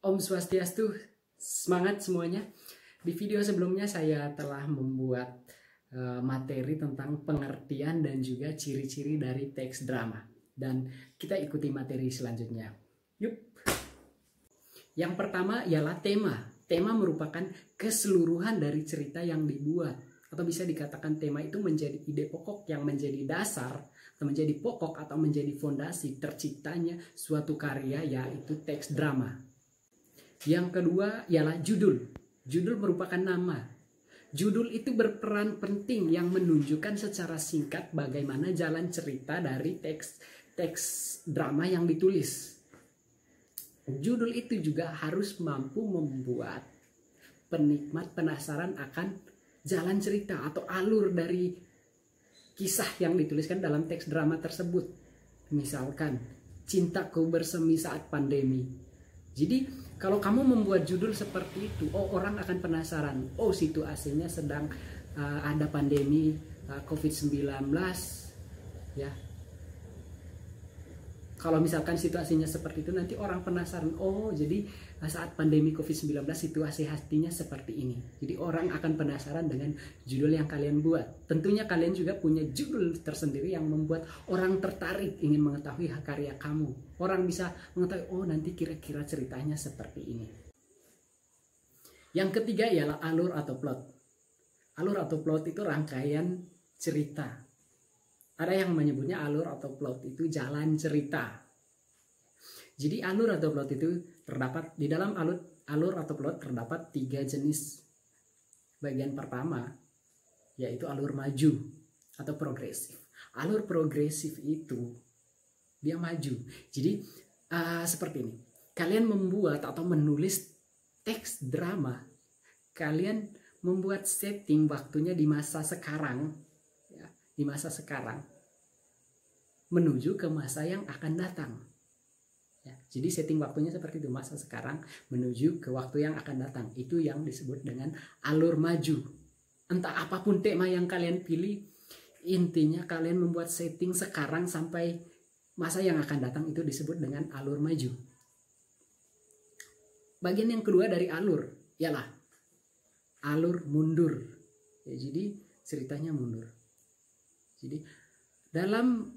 Om Swastiastu, semangat semuanya. Di video sebelumnya saya telah membuat materi tentang pengertian dan juga ciri-ciri dari teks drama. Dan kita ikuti materi selanjutnya. Yuk. Yang pertama ialah tema. Tema merupakan keseluruhan dari cerita yang dibuat. Atau bisa dikatakan tema itu menjadi ide pokok yang menjadi dasar, atau menjadi pokok atau menjadi fondasi terciptanya suatu karya, yaitu teks drama. Yang kedua ialah judul. Judul merupakan nama. Judul itu berperan penting yang menunjukkan secara singkat bagaimana jalan cerita dari teks drama yang ditulis. Judul itu juga harus mampu membuat penikmat penasaran akan jalan cerita atau alur dari kisah yang dituliskan dalam teks drama tersebut. Misalkan, cintaku bersemi saat pandemi. Jadi, kalau kamu membuat judul seperti itu, orang akan penasaran. Situasinya sedang ada pandemi COVID-19, ya. Kalau misalkan situasinya seperti itu, nanti orang penasaran. Jadi saat pandemi COVID-19 situasi hatinya seperti ini. Jadi orang akan penasaran dengan judul yang kalian buat. Tentunya kalian juga punya judul tersendiri yang membuat orang tertarik ingin mengetahui karya kamu. Orang bisa mengetahui, nanti kira-kira ceritanya seperti ini. Yang ketiga ialah alur atau plot. Alur atau plot itu rangkaian cerita. Ada yang menyebutnya alur atau plot itu jalan cerita. Jadi alur atau plot itu terdapat di dalam alur atau plot terdapat 3 jenis. Bagian pertama yaitu alur maju atau progresif. Alur progresif itu dia maju. Jadi seperti ini. Kalian membuat atau menulis teks drama, kalian membuat setting waktunya di masa sekarang. Di masa sekarang menuju ke masa yang akan datang, ya. Jadi setting waktunya seperti itu, masa sekarang menuju ke waktu yang akan datang. Itu yang disebut dengan alur maju. Entah apapun tema yang kalian pilih, intinya kalian membuat setting sekarang sampai masa yang akan datang, itu disebut dengan alur maju. Bagian yang kedua dari alur ialah alur mundur, ya. Jadi ceritanya mundur. Jadi dalam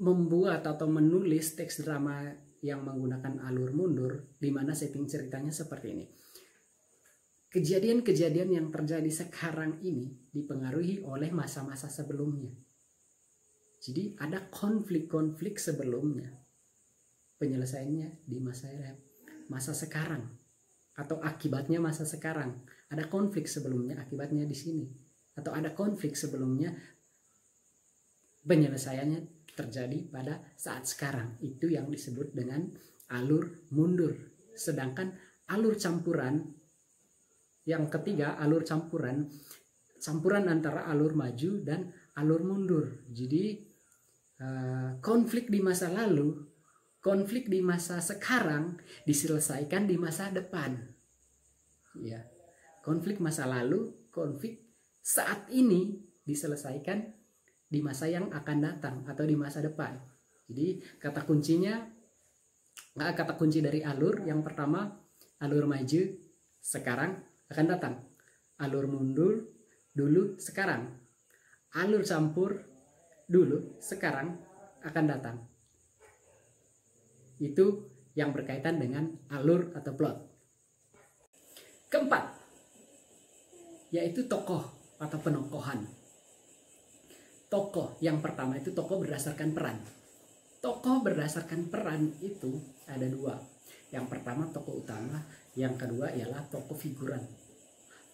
membuat atau menulis teks drama yang menggunakan alur mundur, di mana setting ceritanya seperti ini. Kejadian-kejadian yang terjadi sekarang ini dipengaruhi oleh masa-masa sebelumnya. Jadi ada konflik-konflik sebelumnya. Penyelesaiannya di masa sekarang atau akibatnya masa sekarang. Ada konflik sebelumnya, akibatnya di sini. Atau ada konflik sebelumnya, penyelesaiannya terjadi pada saat sekarang. Itu yang disebut dengan alur mundur. Sedangkan alur campuran, yang ketiga alur campuran antara alur maju dan alur mundur. Jadi konflik di masa lalu, konflik di masa sekarang diselesaikan di masa depan. Ya. Konflik masa lalu, konflik saat ini diselesaikan di masa yang akan datang atau di masa depan. Jadi kata kunci dari alur yang pertama, alur maju sekarang akan datang, alur mundur dulu sekarang, alur campur dulu sekarang akan datang. Itu yang berkaitan dengan alur atau plot. Keempat yaitu tokoh atau penokohan. Tokoh yang pertama itu tokoh berdasarkan peran. Tokoh berdasarkan peran itu ada 2. Yang pertama tokoh utama, yang kedua ialah tokoh figuran.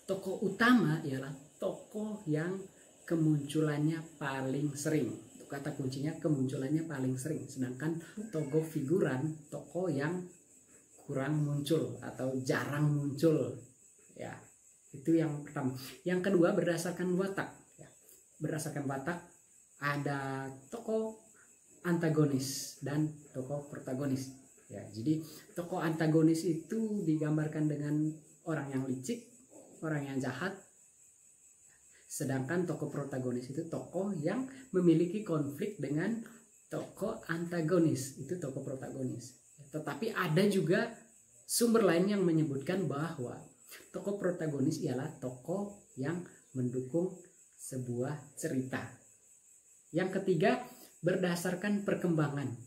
Tokoh utama ialah tokoh yang kemunculannya paling sering. Kata kuncinya kemunculannya paling sering. Sedangkan tokoh figuran, tokoh yang kurang muncul atau jarang muncul. Ya, itu yang pertama. Yang kedua berdasarkan watak. Berdasarkan watak ada tokoh antagonis dan tokoh protagonis. Ya, jadi tokoh antagonis itu digambarkan dengan orang yang licik, orang yang jahat. Sedangkan tokoh protagonis itu tokoh yang memiliki konflik dengan tokoh antagonis, itu tokoh protagonis. Tetapi ada juga Sumber lain yang menyebutkan bahwa tokoh protagonis ialah tokoh yang mendukung sebuah cerita. Yang ketiga, berdasarkan perkembangan.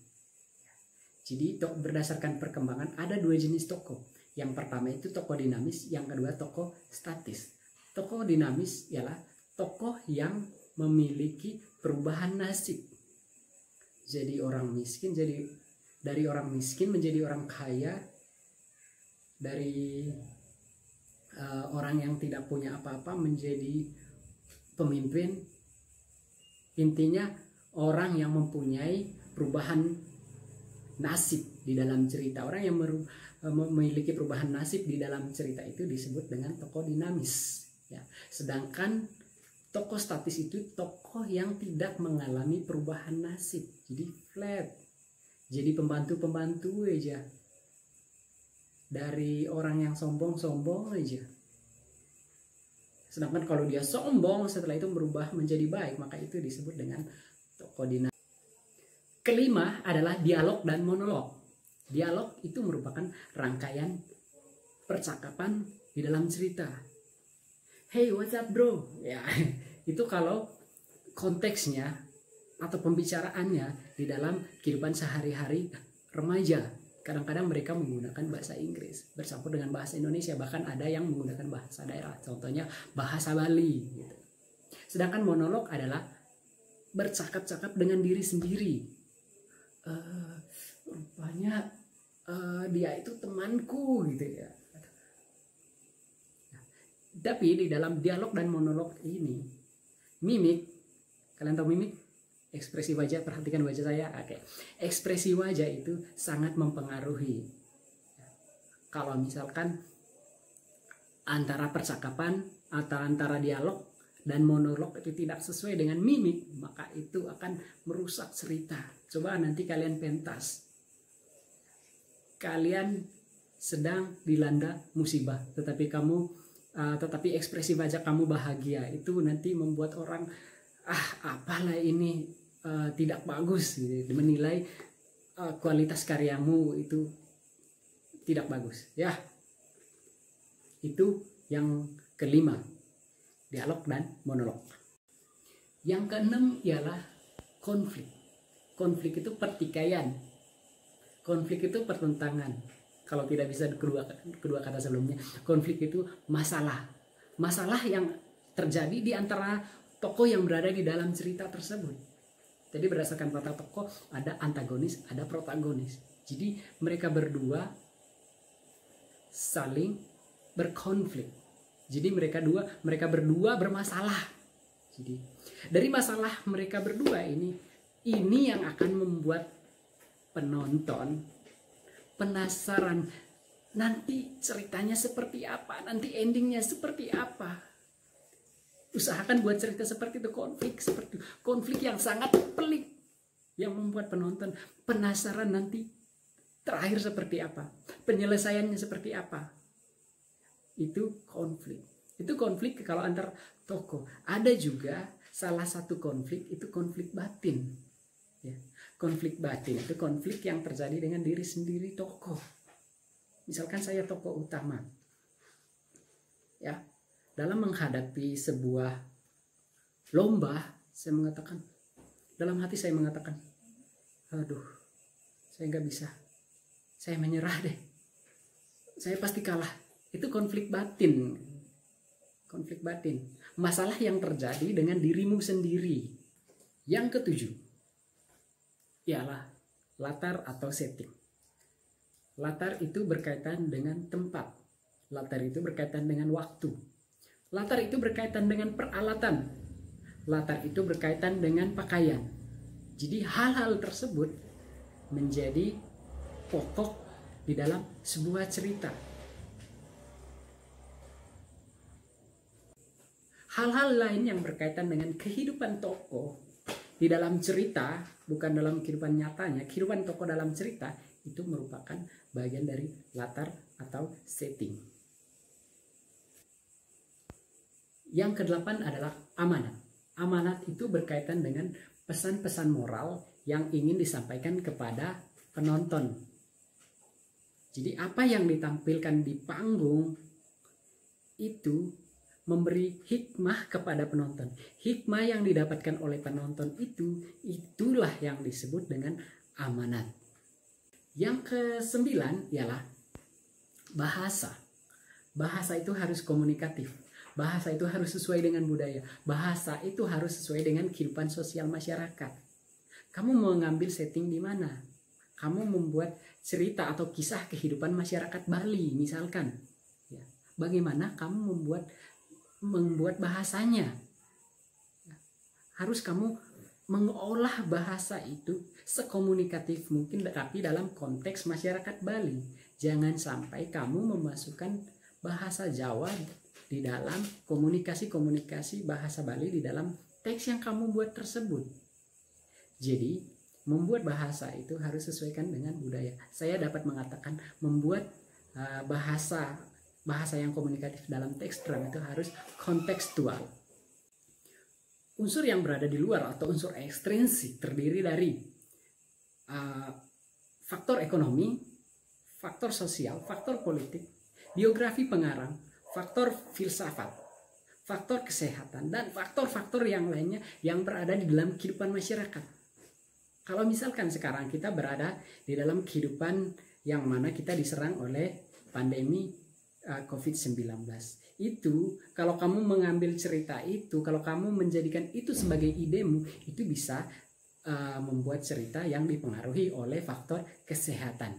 Jadi berdasarkan perkembangan ada dua jenis tokoh. Yang pertama itu tokoh dinamis, yang kedua tokoh statis. Tokoh dinamis ialah tokoh yang memiliki perubahan nasib. Jadi orang miskin, dari orang miskin menjadi orang kaya, dari orang yang tidak punya apa-apa menjadi pemimpin. Intinya orang yang mempunyai perubahan nasib di dalam cerita. Orang yang memiliki perubahan nasib di dalam cerita itu disebut dengan tokoh dinamis. Ya. Sedangkan tokoh statis itu tokoh yang tidak mengalami perubahan nasib. Jadi flat. Jadi pembantu-pembantu aja. Dari orang yang sombong-sombong aja. Sedangkan kalau dia sombong setelah itu berubah menjadi baik, maka itu disebut dengan tokoh dinamis. Kelima adalah dialog dan monolog. Dialog itu merupakan rangkaian percakapan di dalam cerita. Hey, what's up bro? Ya, itu kalau konteksnya atau pembicaraannya di dalam kehidupan sehari-hari remaja. Kadang-kadang mereka menggunakan bahasa Inggris bercampur dengan bahasa Indonesia. Bahkan ada yang menggunakan bahasa daerah. Contohnya bahasa Bali. Gitu. Sedangkan monolog adalah bercakap-cakap dengan diri sendiri. Rupanya dia itu temanku gitu ya. Tapi di dalam dialog dan monolog ini, mimik, kalian tahu mimik? Ekspresi wajah, perhatikan wajah saya. Oke. Ekspresi wajah itu sangat mempengaruhi. Kalau misalkan antara percakapan atau antara dialog dan monolog itu tidak sesuai dengan mimik, maka itu akan merusak cerita. Coba nanti kalian pentas. Kalian sedang dilanda musibah, tetapi ekspresi wajah kamu bahagia, itu nanti membuat orang apalah ini tidak bagus, gitu. Menilai kualitas karyamu itu tidak bagus, ya. Itu yang kelima, dialog dan monolog. Yang keenam ialah konflik. Konflik itu pertikaian. Konflik itu pertentangan. Kalau tidak bisa kedua kata sebelumnya, konflik itu masalah. Masalah yang terjadi di antara tokoh yang berada di dalam cerita tersebut. Jadi berdasarkan kata tokoh ada antagonis, ada protagonis. Jadi mereka berdua saling berkonflik. Jadi mereka berdua bermasalah. Jadi dari masalah mereka berdua ini yang akan membuat penonton penasaran, nanti ceritanya seperti apa, nanti endingnya seperti apa. Usahakan buat cerita seperti itu, konflik yang sangat pelik, yang membuat penonton penasaran nanti terakhir seperti apa, penyelesaiannya seperti apa. Itu konflik kalau antar tokoh. Ada juga salah satu konflik itu konflik batin, ya. Konflik batin itu konflik yang terjadi dengan diri sendiri tokoh. Misalkan saya tokoh utama, ya, dalam menghadapi sebuah lomba, dalam hati saya mengatakan, aduh, saya nggak bisa, saya menyerah deh, saya pasti kalah. Itu konflik batin. Konflik batin, masalah yang terjadi dengan dirimu sendiri. Yang ketujuh ialah latar atau setting. Latar itu berkaitan dengan tempat. Latar itu berkaitan dengan waktu. Latar itu berkaitan dengan peralatan. Latar itu berkaitan dengan pakaian. Jadi hal-hal tersebut menjadi pokok di dalam sebuah cerita. Hal-hal lain yang berkaitan dengan kehidupan tokoh di dalam cerita, bukan dalam kehidupan nyatanya, kehidupan tokoh dalam cerita itu merupakan bagian dari latar atau setting. Yang kedelapan adalah amanat. Amanat itu berkaitan dengan pesan-pesan moral yang ingin disampaikan kepada penonton. Jadi apa yang ditampilkan di panggung itu memberi hikmah kepada penonton. Hikmah yang didapatkan oleh penonton itulah yang disebut dengan amanat. Yang ke-9 ialah bahasa. Bahasa itu harus komunikatif. Bahasa itu harus sesuai dengan budaya. Bahasa itu harus sesuai dengan kehidupan sosial masyarakat. Kamu mau ngambil setting di mana? Kamu membuat cerita atau kisah kehidupan masyarakat Bali misalkan. Ya. Bagaimana kamu membuat bahasanya? Harus kamu mengolah bahasa itu sekomunikatif mungkin, tapi dalam konteks masyarakat Bali. Jangan sampai kamu memasukkan bahasa Jawa di dalam komunikasi bahasa Bali di dalam teks yang kamu buat tersebut. Jadi membuat bahasa itu harus sesuaikan dengan budaya. Saya dapat mengatakan membuat bahasa yang komunikatif dalam teks drama itu harus kontekstual. Unsur yang berada di luar atau unsur ekstrinsik terdiri dari faktor ekonomi, faktor sosial, faktor politik, biografi pengarang, faktor filsafat, faktor kesehatan, dan faktor-faktor yang lainnya yang berada di dalam kehidupan masyarakat. Kalau misalkan sekarang kita berada di dalam kehidupan yang mana kita diserang oleh pandemi COVID-19, itu kalau kamu mengambil cerita itu, kalau kamu menjadikan itu sebagai idemu, itu bisa membuat cerita yang dipengaruhi oleh faktor kesehatan.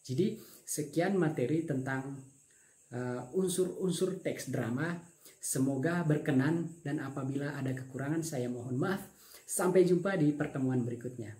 Jadi sekian materi tentang unsur-unsur teks drama. Semoga berkenan, dan apabila ada kekurangan saya mohon maaf. Sampai jumpa di pertemuan berikutnya.